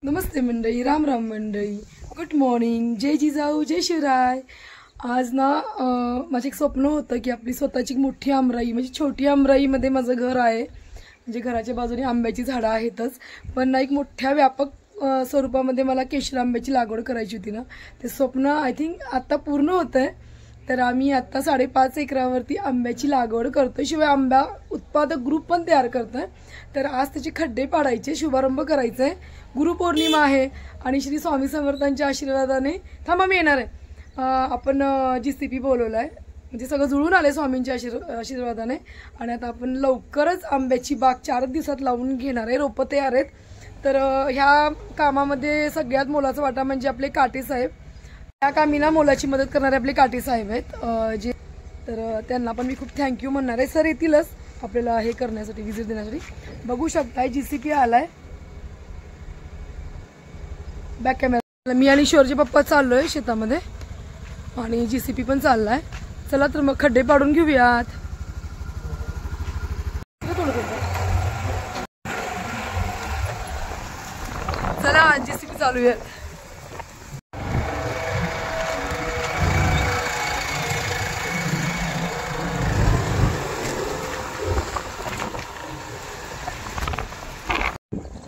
नमस्ते मंडळी, राम राम मंडळी, good morning, जय जिजाऊ, जय शिवराय। आज ना माझं एक स्वप्न होतं की आपली स्वतःची मोठी आमराई म्हणजे छोटी आमराईमध्ये माझं घर आहे। म्हणजे घराच्या बाजूने आंब्याची झाडं आहेतच, पण ना एक मोठ्या व्यापक स्वरूपामध्ये मला केशर आंब्याची लागवड करायची होती ना, ते स्वप्न आय थिंक आता पूर्ण होतंय। तर आम्ही आता 5.5 एकरावरती आंब्याची लागवड करतोय, शिवाय आंबा उत्पादक ग्रुप पण तयार करतोय। तर आज त्याचे खड्डे पाडायचे, शुभारंभ करायचा आहे। गुरुपौर्णिमा आहे आणि श्री स्वामी समर्थांच्या आशीर्वादाने थांबा मी येणार आहे। आपण जीसीपी बोलवलाय, म्हणजे सगळं जुळून आले स्वामींच्या आशीर्वादाने। आणि आता आपण लवकरच आंब्याची बाग 4 दिवसात लावून घेणार आहे, रोपं तयार आहेत। तर ह्या कामामध्ये सगळ्यात मोलाचा वाटा म्हणजे आपले काटे साहेब। त्या कामीना मोलाची मदत करणारे आपले काटे साहेब आहेत जे, तर त्यांना पण मी खूप थँक्यू म्हणणार आहे। सर येतीलच आपल्याला हे करण्यासाठी, विजिट देण्यासाठी। बघू शकताय जीसीपी आलाय बॅक कॅमेरा। मी आणि शोरचे पप्पा चाललोय शेतामध्ये आणि जीसीपी पण चाललाय। चला तर मग खड्डे पाडून घेऊयात। चला जीसीपी चालू आहे।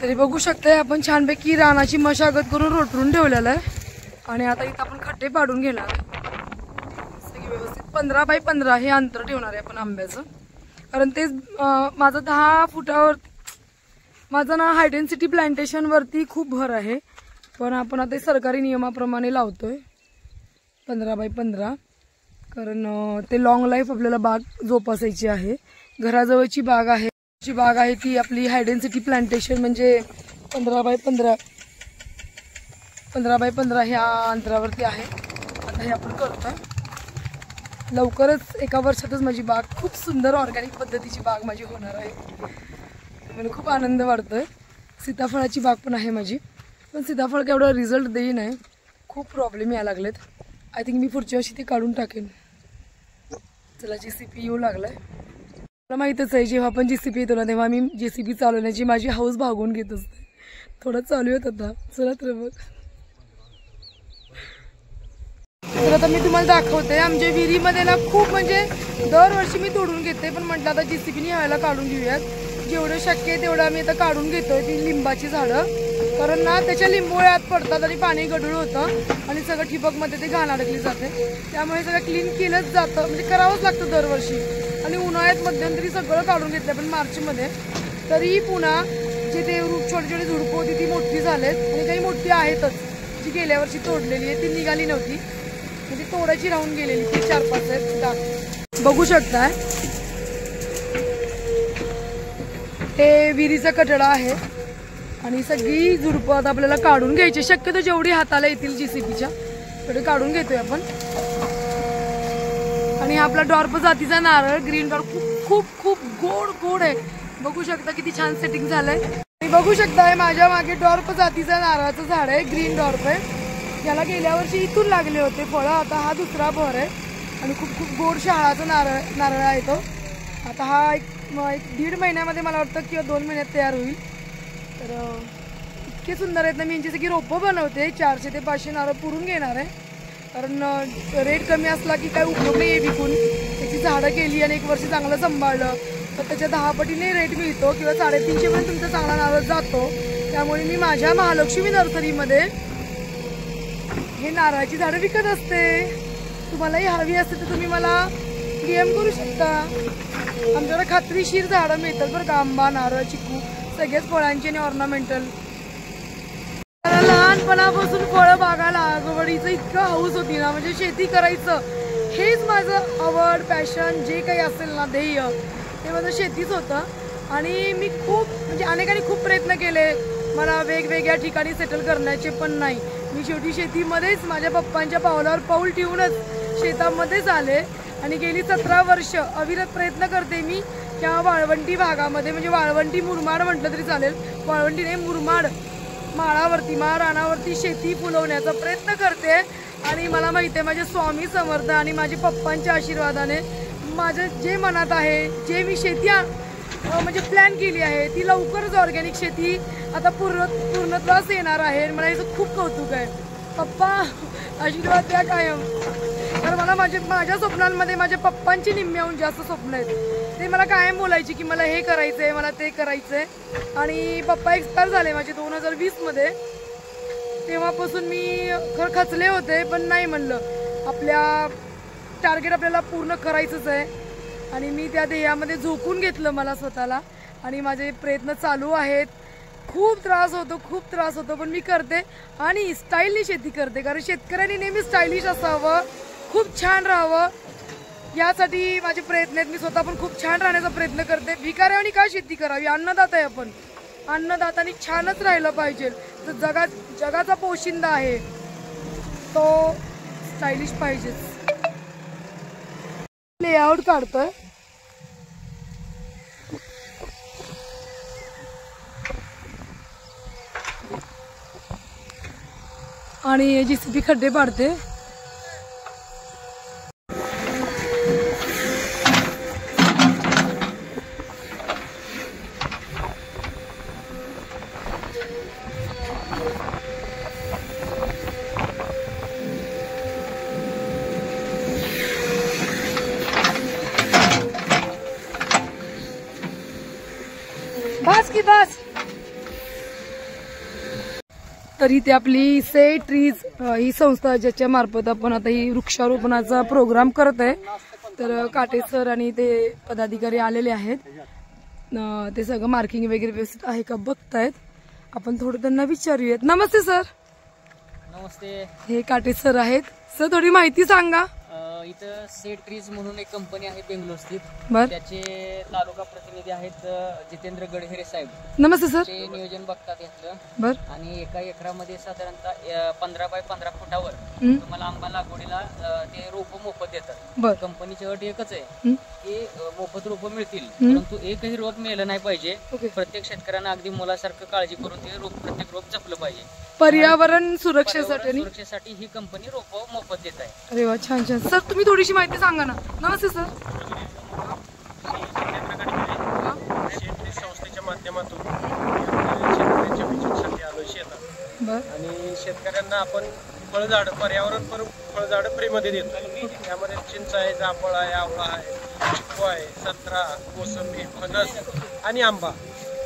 तरी बघू शकताय आपण छानपैकी रानाची मशागत करून रोटरून ठेवलेला आहे आणि आता इथं आपण खड्डे पाडून घेणार आहे। सगळी व्यवस्थित 15 बाय 15 हे अंतर ठेवणार आहे आपण आंब्याचं, कारण ते माझं 10 फुटावरती माझं ना हाय डेन्सिटी प्लांटेशन वरती खूप भर आहे, पण आपण आता सरकारी नियमाप्रमाणे लावतोय 15 बाय 15, कारण ते लॉंग लाईफ आपल्याला बाग जोपासायची आहे। घराजवळची बाग आहे, जी बाग आहे ती आपली हाय डेन्सिटी प्लांटेशन म्हणजे 15 बाय 15 ह्या अंतरावरती आहे। आता हे आपण करतोय, लवकरच एका वर्षातच माझी बाग खूप सुंदर ऑर्गॅनिक पद्धतीची बाग माझी होणार आहे। मला खूप आनंद वाटतोय। सीताफळाची बाग पण आहे माझी, पण सीताफळ केवढा रिझल्ट देईन आहे, खूप प्रॉब्लेम यायला लागलेत। आय थिंक मी पुढच्या वर्षी ते काढून टाकेन। चला जीसीपी येऊ लागलाय। मला माहीतच आहे जेव्हा आपण जीसीपी येतो ना तेव्हा मी जीसीपी चालवण्याची माझी हाऊस भागवून घेत असते। थोडं चालू होत आता। चला तर मग तर आता मी तुम्हाला दाखवते आमच्या विहिरीमध्ये ना खूप म्हणजे दरवर्षी मी तोडून घेते, पण म्हटलं आता जीसीपीने ह्याला काढून घेऊयात। जेवढं शक्य आहे तेवढं आम्ही आता काढून घेतोय ती लिंबाची झाडं, कारण ना त्याच्या लिंबोळ्यात पडतात आणि पाणी गढूळ होतं आणि सगळं ठिबकमध्ये ते घाण अडकली जाते। त्यामुळे सगळं क्लीन केलंच जातं, म्हणजे करावंच लागतं दरवर्षी। आणि उन्हाळ्यात मध्यंतरी सगळं काढून घेतलं, पण मार्चमध्ये तरी पुन्हा जे ते छोटी छोटी झुडपं होती ती मोठी झालेत आणि काही मोठी आहेतच। जी गेल्या वर्षी तोडलेली आहे ती निघाली नव्हती, म्हणजे तोडायची राहून गेलेली ती 4-5 आहेत। बघू शकताय हे विहिरीचा कठडा आहे आणि सगळी झुडपं आता आपल्याला काढून घ्यायची, शक्यतो जेवढी हाताला येतील जीसीपीच्या तेवढे काढून घेतोय आपण। आणि हा आपला डॉर्प जातीचा नारळ, ग्रीन डॉर्प, खूप खूप गोड गोड आहे। बघू शकता किती छान सेटिंग झालंय। आणि बघू शकताय माझ्या मागे डॉर्प जातीचा नारळाचं झाड आहे, ग्रीन डॉर्प आहे। याला गेल्या वर्षी इथून लागले होते फळं, आता हा दुसरा भर आहे आणि खूप खूप गोड शहाळाचा नारळ आहे तो। आता हा एक 1.5 महिन्यामध्ये मला वाटतं किंवा 2 महिन्यात तयार होईल। तर इतके सुंदर आहेत ना, मी यांची सगळी रोपं बनवते। 400 ते 500 नारळ पुरून घेणार आहे, कारण रेट कमी असला की काय उपयोग नाही आहे विकून। त्याची झाडं केली आणि 1 वर्ष चांगलं सांभाळलं तर त्याच्या 10 पटीने रेट मिळतो किंवा 350 पर्यंत तुमचा चांगला नारळ जातो। त्यामुळे मी माझ्या महालक्ष्मी नर्सरीमध्ये हे नारळाची झाडं विकत असते। तुम्हालाही हवी असते तर तुम्ही मला DM करू शकता। आमच्याकडे खात्रीशीर झाडं मिळतात बरं का, आंबा, नारळ, चिकू, सगळ्याच फळांची आणि ऑर्नामेंटल। लहानपणापासून फळं बागा लागवडीचं इतकं हौस होती ना, म्हणजे शेती करायचं हेच माझं आवड, पॅशन, जे काही असेल ना ध्येय ते माझं शेतीच होतं। आणि मी खूप म्हणजे अनेकांनी खूप प्रयत्न केले मला वेगवेगळ्या ठिकाणी सेटल करण्याचे, पण नाही, मी शेवटी शेतीमध्येच माझ्या पप्पांच्या पावलावर पाऊल ठेवूनच शेतामध्येच आले आणि गेली 17 वर्ष अविरत प्रयत्न करते मी त्या वाळवंटी भागामध्ये, म्हणजे वाळवंटी मुरमाड म्हटलं तरी चालेल, वाळवंटी नाही मुरमाड माळावरती रानावरती शेती फुलवण्याचा प्रयत्न करते। आणि मला माहिती आहे माझे स्वामी समर्थ आणि माझ्या पप्पांच्या आशीर्वादाने माझं जे मनात आहे, जे मी शेती म्हणजे प्लॅन केली आहे ती लवकरच ऑर्गॅनिक शेती आता पूर्णत्वास येणार आहे. मला याचं खूप कौतुक आहे. पप्पा आशीर्वाद द्या कायम. तर मला माझ्या स्वप्नांमध्ये माझ्या पप्पांची निम्म्याहून जास्त स्वप्न आहेत. ते मला कायम बोलायची की मला हे करायचंय, मला ते करायचंय. आणि पप्पा एक्सपायर झाले माझे 2020 मध्ये. तेव्हापासून मी खचले होते, पण नाही म्हणलं आपल्या टार्गेट आपल्याला पूर्ण करायचंच आहे. आणि मी त्या ध्येयामध्ये झोकून घेतलं मला स्वतःला. आणि माझे प्रयत्न चालू आहेत. खूप त्रास होतो पण मी करते. आणि स्टाईलनी शेती करते, कारण शेतकऱ्यांनी नेहमी स्टायलिश असावं, खूप छान राहावं, यासाठी माझे प्रयत्न आहेत. मी स्वतः पण खूप छान राहण्याचा प्रयत्न करते. भिकाऱ्याने का शेती करावी? अन्नदाता आहे आपण. अन्नदातानी छानच राहिलं पाहिजे. तर जगाचा पोशिंदा आहे तो स्टायलिश पाहिजेच. लेआउट काढतोय. आणि JCB खड्डे पाडते. बस. तर इथे आपली से ट्रीज ही संस्था ज्याच्या मार्फत आपण आता ही वृक्षारोपणाचा प्रोग्राम करत आहे. तर काटे सर आणि ते पदाधिकारी आलेले आहेत. ते सगळं मार्किंग वगैरे व्यवस्थित आहे का बघतायत. आपण थोडं त्यांना विचारूयात. नमस्ते सर. नमस्ते. हे काटे सर आहेत. सर थोडी माहिती सांगा. इथं से ट्रीज म्हणून एक कंपनी आहे बेंगलोर स्थित. त्याचे तालुका प्रतिनिधी आहेत जितेंद्र गडहिरे साहेब. नमस्ते सर. ते नियोजन बघतात यातलं. बर. आणि एका एकरामध्ये साधारणतः 15 बाय 15 फुटावर तुम्हाला आंबा लागवडीला ते रोप मोफत देतात. कंपनीची अट एकच आहे की मोफत रोप मिळतील, परंतु एकही रोप मेलं नाही पाहिजे. प्रत्येक शेतकऱ्यांना अगदी मुलासारखं काळजी करून ते प्रत्येक रोप जपलं पाहिजे. पर्यावरण सुरक्षेसाठी ही कंपनी रोप मोफत देत आहे. अरे वा, छान छान. सर तुम्ही थोडीशी माहिती सांगा ना. नमस्ते सर. संस्थेच्या माध्यमातून शेतकऱ्यांच्या विचारासाठी आलो शेतात. आणि शेतकऱ्यांना आपण फळझाड, पर्यावरण फळझाड फ्रीमध्ये देतो. त्यामध्ये चिंच आहे, जांभळ आहे, आवळा आहे, चिक्कू आहे, संत्रा, मोसंबी, फणस आणि आंबा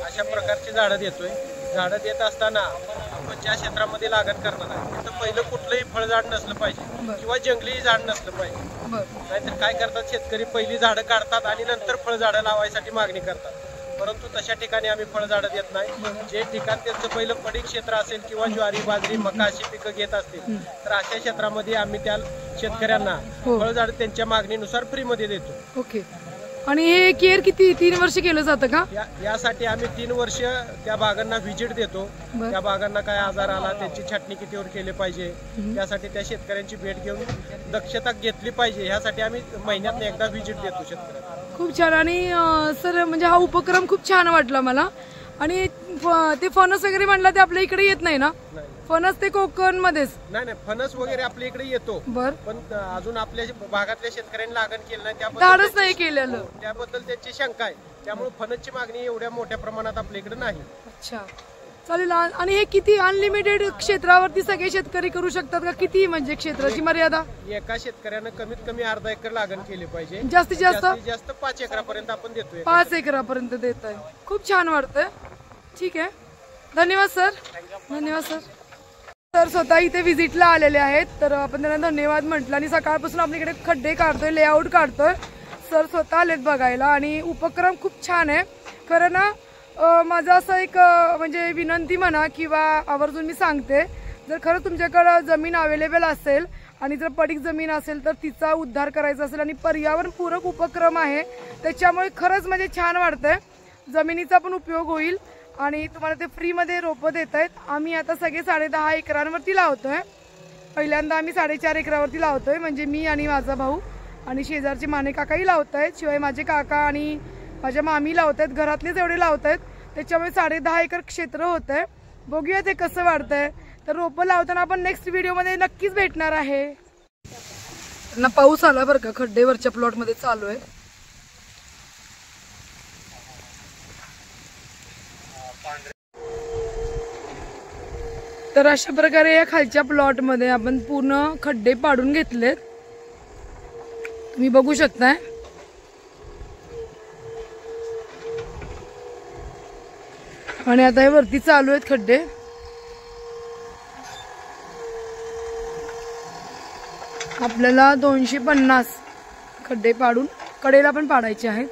अशा प्रकारची झाडं देतोय. झाडं देत असताना आपण ज्या क्षेत्रामध्ये लागण करणार आहे तिथं पहिलं कुठलंही फळझाड नसलं पाहिजे किंवा जंगली झाड नसलं पाहिजे. नाहीतर काय करतात शेतकरी, पहिली झाडं काढतात आणि नंतर फळझाडं लावायसाठी मागणी करतात. परंतु तशा ठिकाणी आम्ही फळझाडं देत नाही. जे ठिकाण त्यांचं पहिलं पडीक क्षेत्र असेल किंवा ज्वारी, बाजरी, मका अशी पिकं घेत असतील तर अशा क्षेत्रामध्ये आम्ही त्या शेतकऱ्यांना फळझाडं त्यांच्या मागणीनुसार फ्रीमध्ये देतो. ओके. आणि हे केअर किती 3 वर्ष केलं जातं का? यासाठी आम्ही 3 वर्ष त्या बागांना व्हिजिट देतो. त्या बागांना काय आजार आला, त्यांची छाटणी कितीवर केली पाहिजे, त्यासाठी त्या शेतकऱ्यांची भेट घेऊन दक्षता घेतली पाहिजे. यासाठी आम्ही महिन्यात एकदा व्हिजिट देतो शेतकऱ्यांना. खूप छान. आणि सर म्हणजे हा उपक्रम खूप छान वाटला मला. आणि ते फणस वगैरे म्हणला ते आपल्या इकडे येत नाही ना? फणस ते कोकण मध्येच. नाही, फणस वगैरे आपल्या इकडे येतो. पण अजून आपल्या भागातल्या शेतकऱ्यांनी लागण केलं नाही, त्याबद्दल नाही केलेलं, त्याबद्दल त्यांची शंका आहे. त्यामुळे फणसची मागणी एवढ्या मोठ्या प्रमाणात आपल्या इकडे नाही. अच्छा, चालेल. आणि हे किती अनलिमिटेड क्षेत्रावरती सगळे शेतकरी करू शकतात का? किती म्हणजे क्षेत्राची मर्यादा? एका शेतकऱ्यानं कमीत कमी अर्धा एकर लागण केली पाहिजे. जास्तीत जास्त 5 एकरापर्यंत आपण देतोय. 5 एकरापर्यंत देत आहे. खूप छान वाटतंय. ठीक आहे, धन्यवाद सर. धन्यवाद सर. सर स्वतः इथे व्हिजिटला आलेले आहेत, तर आपण त्यांना धन्यवाद म्हटलं. आणि सकाळपासून आपण इकडे खड्डे काढतोय, लेआउट काढतोय. सर स्वतः आलेत बघायला. आणि उपक्रम खूप छान आहे खरं ना. माझं असं एक म्हणजे विनंती म्हणा किंवा आवर्जून मी सांगते, जर खरं तुमच्याकडं जमीन अवेलेबल असेल आणि जर पडीक जमीन असेल तर तिचा उद्धार करायचा असेल आणि पर्यावरणपूरक उपक्रम आहे त्याच्यामुळे खरंच म्हणजे छान वाटतंय. जमिनीचा पण उपयोग होईल आणि तुम्हाला ते फ्रीमध्ये रोपं देत आहेत. आम्ही आता सगळे 10.5 एकरांवरती लावतोय. पहिल्यांदा आम्ही 4.5 एकरावरती लावतोय, म्हणजे मी आणि माझा भाऊ आणि शेजारचे माने काकाही लावत आहेत. शिवाय माझे काका आणि माझ्या मामी लावत आहेत, घरातलेच एवढे लावत आहेत. त्याच्यामुळे 10.5 एकर क्षेत्र होत आहे. बघूया ते कसं वाढतंय. तर रोपं लावताना आपण नेक्स्ट व्हिडिओमध्ये नक्कीच भेटणार आहे. ना पाऊस आला बरं का, खड्डे वरच्या प्लॉटमध्ये चालू आहे. तर अशा प्रकारे या खालच्या प्लॉट मध्ये आपण पूर्ण खड्डे पाडून घेतलेत, तुम्ही बघू शकताय. आणि आता हे वरती चालू आहेत खड्डे. आपल्याला 250 खड्डे पाडून कडेला पण पाडायचे आहेत.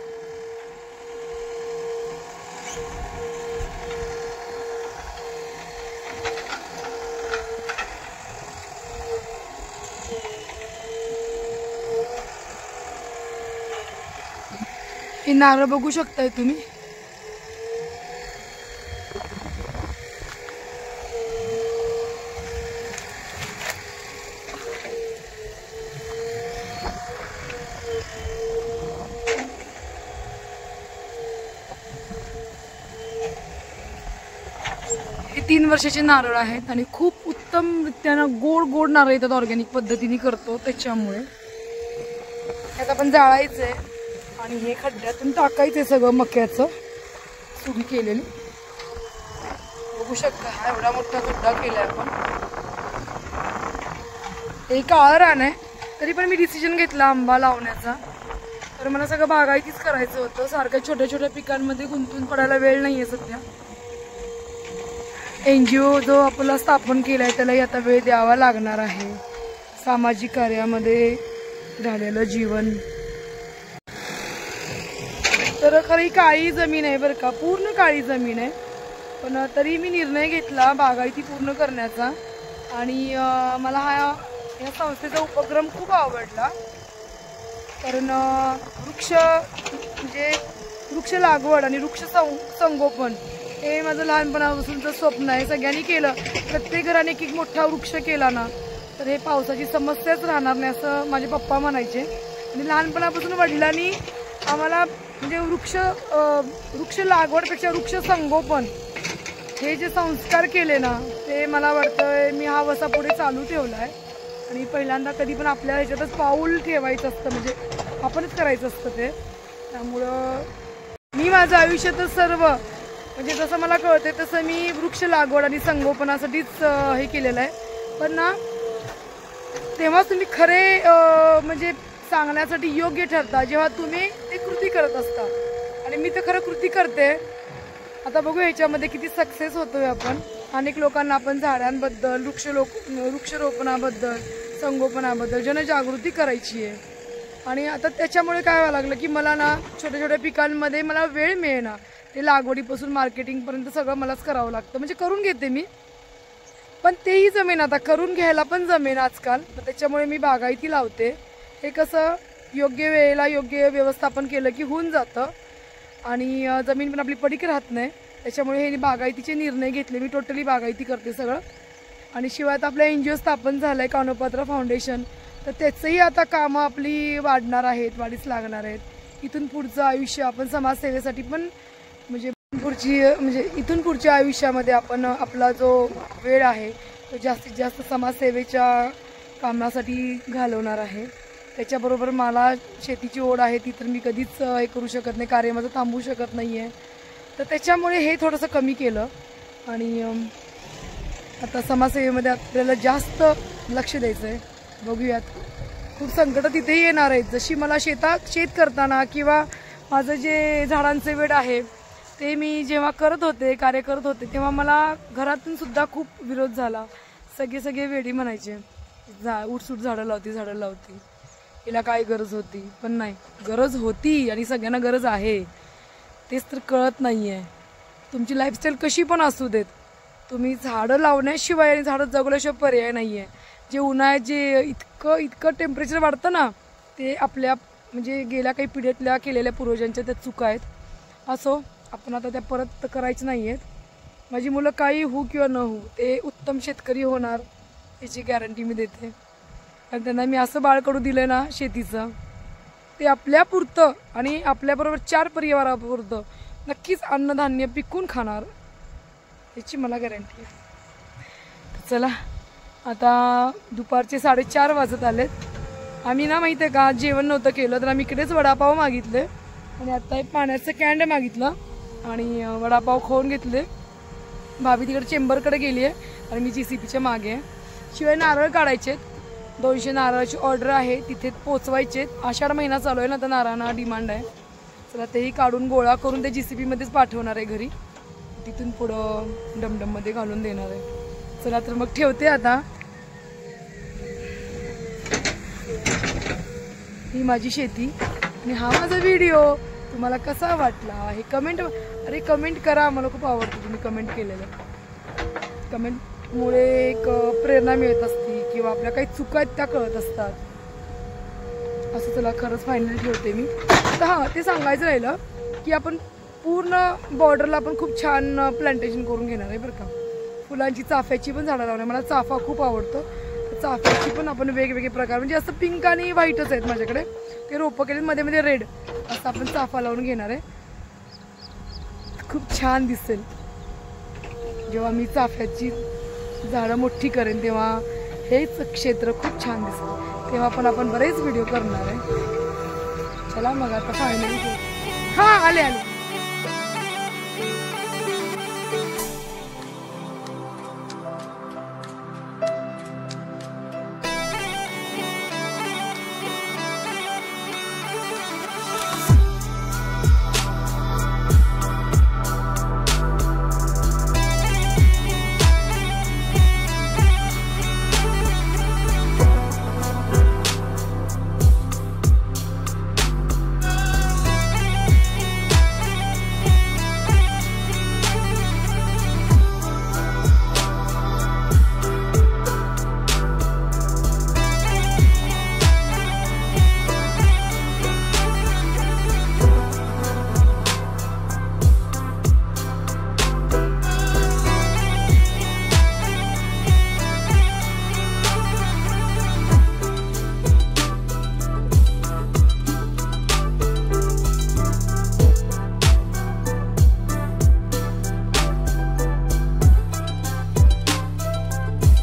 हे नारळ बघू शकताय तुम्ही. हे 3 वर्षाचे नारळ आहेत आणि खूप उत्तम रित्यानं गोड गोड नारळ येतात, ऑर्गॅनिक पद्धतीने करतो त्याच्यामुळे. आता आपण जाळायचंय आणि हे खड्ड्यातून टाकायचंय सगळं मक्याचं सुगी केलेली. बघू शकता हा एवढा मोठा खड्डा केलाय आपण. हे काळं रान आहे, तरी पण मी डिसिजन घेतला आंबा लावण्याचा. तर मला सगळं बागायतीच करायचं होतं, सारख्या छोट्या छोट्या पिकांमध्ये गुंतून पडायला वेळ नाहीये सध्या. NGO जो आपला स्थापन केलाय त्यालाही आता वेळ द्यावा लागणार आहे. सामाजिक कार्यामध्ये झालेलं जीवन. तर खरी काळी जमीन आहे बरं का, पूर्ण काळी जमीन आहे, पण तरी मी निर्णय घेतला बागायती पूर्ण करण्याचा. आणि मला या संस्थेचा उपक्रम खूप आवडला, कारण वृक्ष लागवड आणि वृक्ष संगोपन हे माझं लहानपणापासूनचं स्वप्न आहे. सगळ्यांनी केलं, प्रत्येक घराने एक मोठा वृक्ष केला ना तर हे पावसाची समस्याच राहणार नाही असं माझे पप्पा म्हणायचे. आणि लहानपणापासून वडिलांनी आम्हाला म्हणजे वृक्ष लागवडपेक्षा वृक्ष संगोपन हे जे संस्कार केले ना ते मला वाटतं मी हा वसा पुढे चालू ठेवला आहे. आणि पहिल्यांदा कधी पण आपल्या ह्याच्यातच पाऊल ठेवायचं असतं, म्हणजे आपणच करायचं असतं ते. त्यामुळं मी माझं आयुष्यातच सर्व म्हणजे जसं मला कळते तसं मी वृक्ष लागवड आणि संगोपनासाठीच हे केलेलं आहे. पण ना तेव्हा तुम्ही खरे म्हणजे सांगण्यासाठी योग्य ठरता जेव्हा तुम्ही ते कृती करत असता. आणि मी तर खरं कृती करते. आता बघू ह्याच्यामध्ये किती सक्सेस होतोय आपण. अनेक लोकांना आपण झाडांबद्दल, वृक्षरोपणाबद्दल, संगोपनाबद्दल जनजागृती करायची आहे. आणि आता त्याच्यामुळे काय व्हायला लागलं की मला ना छोट्या छोट्या पिकांमध्ये मला वेळ मिळेना. ते लागवडीपासून मार्केटिंगपर्यंत सगळं मलाच करावं लागतं. म्हणजे करून घेते मी, पण तेही जमेन, आता करून घ्यायला पण जमेन आजकाल. त्याच्यामुळे मी बागायती लावते. हे कसं योग्य वेळेला योग्य व्यवस्थापन केलं की होऊन जातं आणि जमीन पण आपली पडीक राहत नाही. त्याच्यामुळे हे बागायतीचे निर्णय घेतले. मी टोटली बागायती करते सगळं. आणि शिवाय आता आपल्या NGO स्थापन झालं आहे कानोपात्रा फाउंडेशन, तर त्याचंही आता कामं आपली वाढणार आहेत, वाढीस लागणार आहेत. इथून पुढचं आयुष्य आपण समाजसेवेसाठी पण म्हणजे इथून पुढच्या आयुष्यामध्ये आपण आपला जो वेळ आहे तो जास्तीत जास्त समाजसेवेच्या कामासाठी घालवणार आहे. त्याच्याबरोबर मला शेतीची ओढ आहे, ती तर मी कधीच हे करू शकत नाही, कार्य माझं थांबवू शकत नाही आहे. तर त्याच्यामुळे हे थोडंसं कमी केलं. आणि आता समाजसेवेमध्ये आपल्याला जास्त लक्ष द्यायचं आहे. बघूयात, खूप संकटं तिथेही येणार आहेत. जशी मला शेत करताना किंवा माझं जे झाडांचे वेड आहे ते मी जेव्हा कार्य करत होते तेव्हा मला घरातून सुद्धा खूप विरोध झाला. सगळे वेडी म्हणायचे, उठसूट झाडं लावती, हिला काय गरज होती. पण नाही, गरज होती आणि सगळ्यांना गरज आहे, तेच तर कळत नाही आहे. तुमची लाईफस्टाईल कशी पण असू देत, तुम्ही झाडं लावण्याशिवाय आणि झाडं जगवल्याशिवाय पर्याय नाही आहे. जे उन्हाळ्यात जे इतकं टेम्परेचर वाढतं ना, ते आपल्या म्हणजे गेल्या काही पिढ्यातल्या केलेल्या पूर्वजांच्या त्या चुका आहेत. असो, आपण आता त्या परत करायचं नाही आहेत. माझी मुलं काही होऊ किंवा न होऊ ते उत्तम शेतकरी होणार याची गॅरंटी मी देते. आणि त्यांना मी असं बाळकडू दिलं ना शेतीचं, ते आपल्यापुरतं आणि आपल्याबरोबर 4 परिवारापुरतं नक्कीच अन्नधान्य पिकून खाणार याची मला गॅरंटी आहे. चला, आता दुपारचे 4:30 वाजत आलेत. आम्ही ना माहिती आहे का जेवण नव्हतं केलं, तर आम्ही इकडेच वडापाव मागितले आणि आता एक पाण्याचं कॅन्ड मागितलं आणि वडापाव खाऊन घेतले. भाभी तिकडे चेंबरकडे गेली आहे, आणि मी JCBच्या मागे आहे. शिवाय नारळ काढायचे, 200 नारळाची ऑर्डर आहे, तिथे पोचवायचे. आषाढ महिना चालू आहे ना, तर नारळांना डिमांड आहे. चला तेही काढून गोळा करून ते JCBमध्येच पाठवणार आहे घरी, तिथून पुढं डमडममध्ये घालून देणार आहे. चला तर मग ठेवते आता. ही माझी शेती आणि हा माझा व्हिडिओ तुम्हाला कसा वाटला हे कमेंट करा. मला खूप आवडतं तुम्ही कमेंट केलेलं. कमेंटमुळे एक प्रेरणा मिळत असते किंवा आपल्या काही चुका आहेत त्या कळत असतात. असं चला खरंच फायनली ठेवते मी. तर हां, ते सांगायचं राहिलं की आपण पूर्ण बॉर्डरला आपण खूप छान प्लांटेशन करून घेणार आहे बरं का. फुलांची, चाफ्याची पण झाडं लावणार. मला चाफा खूप आवडतो. चाफ्याची पण आपण वेगवेगळे प्रकार, म्हणजे असं पिंक आणि व्हाईटच आहेत माझ्याकडे. ते रोपं केले, मध्ये मध्ये रेड असं आपण चाफा लावून घेणार आहे. खूप छान दिसेल जेव्हा मी चाफ्याची झाडं मोठी करेन, तेव्हा हेच क्षेत्र खूप छान दिसेल. तेव्हा पण आपण बरेच व्हिडिओ करणार आहे. चला मग आता फायनली. हां, आले.